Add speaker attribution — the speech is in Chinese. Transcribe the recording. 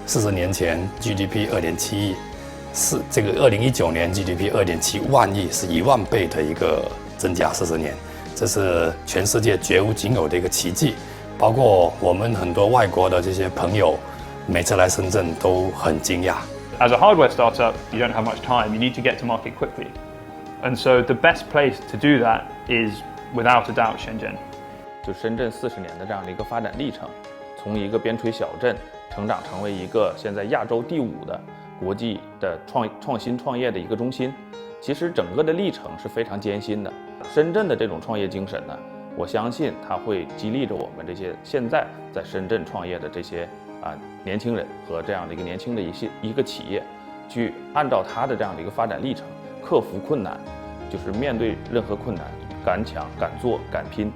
Speaker 1: 40年前 GDP 2.7亿，是这个2019年 GDP 2.7万亿，是1万倍的一个增加，40年，这是全世界绝无仅有的一个奇迹。包括我们很多外国的这些朋友，每次来深圳都很惊讶。
Speaker 2: As a hardware startup, you don't have much time. You need to get to market quickly. And so the best place to do that is, without a doubt, Shenzhen.
Speaker 3: 就深圳40年的这样的一个发展历程，从一个边陲小镇成长成为一个现在亚洲第5的国际的创新创业的一个中心。其实整个的历程是非常艰辛的。深圳的这种创业精神呢，我相信它会激励着我们这些现在在深圳创业的这些年轻人和这样的一个年轻的一个企业，去按照它的这样的一个发展历程，克服困难，就是面对任何困难，敢抢、敢做、敢拼。